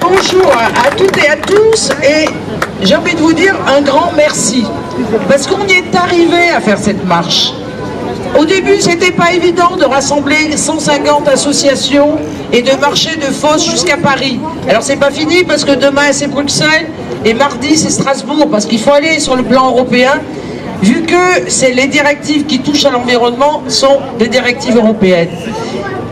Bonjour à toutes et à tous, et j'ai envie de vous dire un grand merci, parce qu'on y est arrivé à faire cette marche. Au début, c'était pas évident de rassembler 150 associations et de marcher de Fos jusqu'à Paris. Alors c'est pas fini, parce que demain c'est Bruxelles et mardi c'est Strasbourg, parce qu'il faut aller sur le plan européen, vu que c'est les directives qui touchent à l'environnement sont des directives européennes.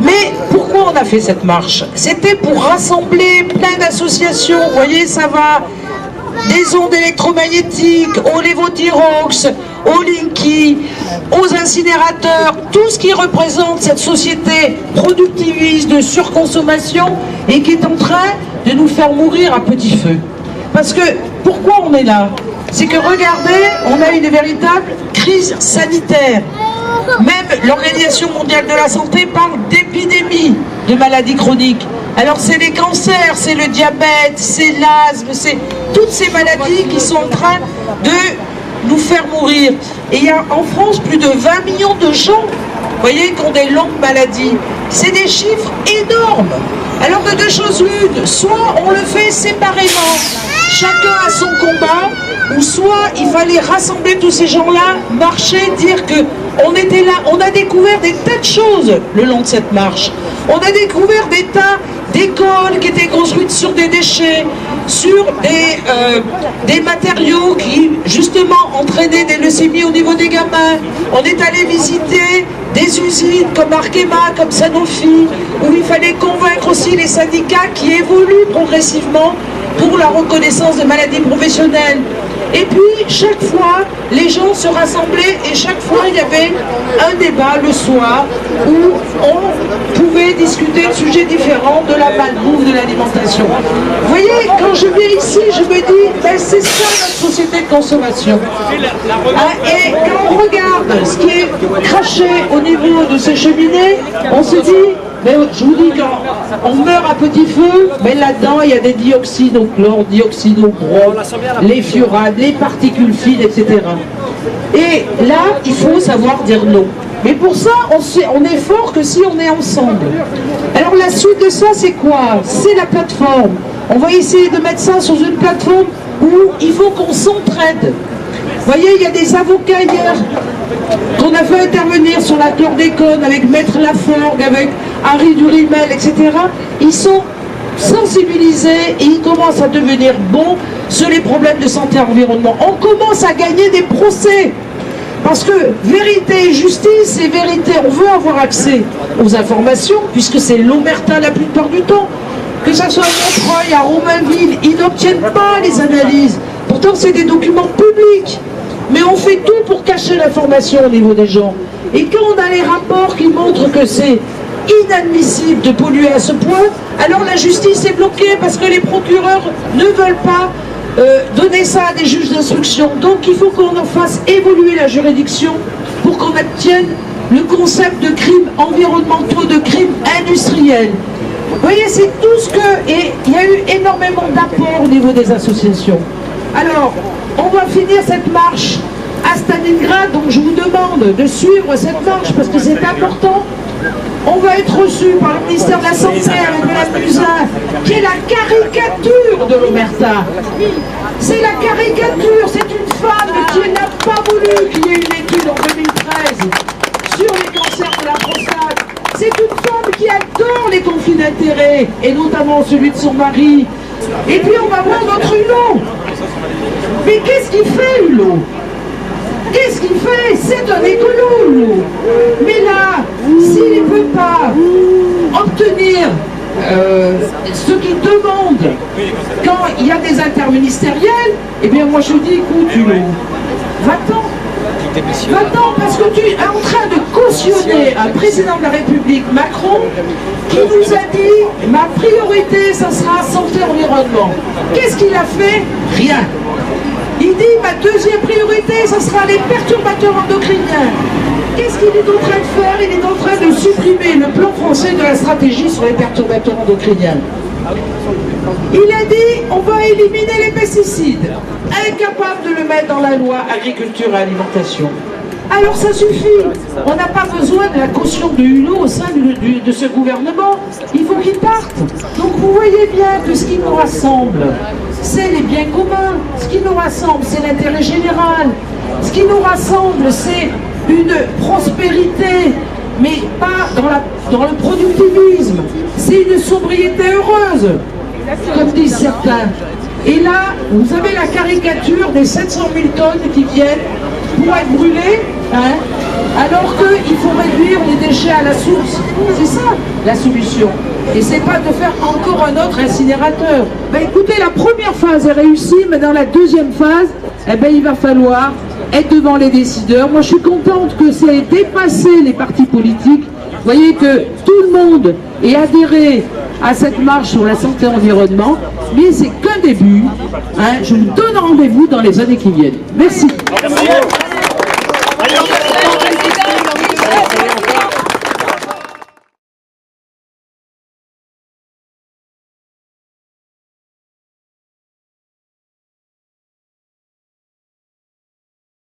Mais pourquoi on a fait cette marche? C'était pour rassembler plein d'associations. Vous voyez, ça va des ondes électromagnétiques, aux lévothyrox, aux Linky, aux incinérateurs, tout ce qui représente cette société productiviste de surconsommation et qui est en train de nous faire mourir à petit feu. Parce que, pourquoi on est là? C'est que, regardez, on a une véritable crise sanitaire. Même l'Organisation mondiale de la santé parle d'épidémie de maladies chroniques. Alors c'est les cancers, c'est le diabète, c'est l'asthme, c'est toutes ces maladies qui sont en train de nous faire mourir. Et il y a en France plus de 20 millions de gens, vous voyez, qui ont des longues maladies. C'est des chiffres énormes. Alors de deux choses l'une, soit on le fait séparément, chacun a son combat, ou soit il fallait rassembler tous ces gens-là, marcher, dire que on était là, on a découvert des tas de choses le long de cette marche. On a découvert des tas d'écoles qui étaient construites sur des déchets, sur des matériaux qui justement entraînaient des leucémies au niveau des gamins. On est allé visiter des usines comme Arkema, comme Sanofi, où il fallait convaincre aussi les syndicats qui évoluent progressivement pour la reconnaissance des maladies professionnelles. Et puis, chaque fois, les gens se rassemblaient et chaque fois, il y avait un débat le soir où on pouvait discuter de sujets différents, de la malbouffe, de l'alimentation. Vous voyez, quand je viens ici, je me dis, ben, c'est ça notre société de consommation. Et quand on regarde ce qui est craché au niveau de ces cheminées, on se dit, mais je vous dis, quand on meurt à petit feu, mais là-dedans, il y a des dioxydes au chlore, dioxydes au brom, les furades, les particules fines, etc. Et là, il faut savoir dire non. Mais pour ça, on est fort que si on est ensemble. Alors la suite de ça, c'est quoi? C'est la plateforme. On va essayer de mettre ça sur une plateforme où il faut qu'on s'entraide. Vous voyez, il y a des avocats hier qu'on a fait intervenir sur la chlordécone avec Maître Laforgue, avec Harry Durimel, etc. Ils sont sensibilisés et ils commencent à devenir bons sur les problèmes de santé et environnement. On commence à gagner des procès. Parce que vérité et justice, et vérité, on veut avoir accès aux informations, puisque c'est l'omerta la plupart du temps. Que ça soit à Montreuil, à Romainville, ils n'obtiennent pas les analyses. Pourtant, c'est des documents publics. Mais on fait tout pour cacher l'information au niveau des gens. Et quand on a les rapports qui montrent que c'est inadmissible de polluer à ce point, alors la justice est bloquée parce que les procureurs ne veulent pas donner ça à des juges d'instruction. Donc il faut qu'on en fasse évoluer la juridiction pour qu'on obtienne le concept de crimes environnementaux, de crimes industriels. Vous voyez, c'est tout ce que... Et il y a eu énormément d'apports au niveau des associations. Alors, on va finir cette marche à Stalingrad, donc je vous demande de suivre cette marche parce que c'est important. On va être reçu par le ministère de la Santé avec Mme Buzyn, qui est la caricature de l'omerta. C'est la caricature, c'est une femme qui n'a pas voulu qu'il y ait une étude en 2013 sur les cancers de la prostate. C'est une femme qui adore les conflits d'intérêts, et notamment celui de son mari. Et puis on va voir notre Hulot. Mais qu'est-ce qu'il fait, Hulot? Qu'est-ce qu'il fait? C'est un écolo, Hulot. Mais là, s'il ne peut pas obtenir ce qu'il demande quand il y a des interministériels, eh bien moi je dis, écoute, Hulot, va-t'en. Va-t'en, parce que tu es en train de cautionner un président de la République, Macron, qui nous a dit, ma priorité, ça sera santé et environnement. Qu'est-ce qu'il a fait? Rien. Il dit, ma deuxième priorité, ça sera les perturbateurs endocriniens. Qu'est-ce qu'il est en train de faire? Il est en train de supprimer le plan français de la stratégie sur les perturbateurs endocriniens. Il a dit, on va éliminer les pesticides. Incapable de le mettre dans la loi agriculture et alimentation. Alors ça suffit. On n'a pas besoin de la caution de Hulot au sein de ce gouvernement. Il faut qu'il parte. Donc vous voyez bien que ce qui nous rassemble, c'est les biens communs. Ce qui nous rassemble, c'est l'intérêt général. Ce qui nous rassemble, c'est une prospérité, mais pas dans le productivisme. C'est une sobriété heureuse, comme disent certains. Et là, vous avez la caricature des 700 000 tonnes qui viennent pour être brûlées, hein, alors qu'il faut réduire les déchets à la source. C'est ça la solution. Et c'est pas de faire encore un autre incinérateur. Ben écoutez, la première phase est réussie, mais dans la deuxième phase, eh ben, il va falloir être devant les décideurs. Moi, je suis contente que ça ait dépassé les partis politiques. Vous voyez que tout le monde est adhéré à cette marche sur la santé et l'environnement, mais c'est qu'un début. Hein. Je vous donne rendez-vous dans les années qui viennent. Merci.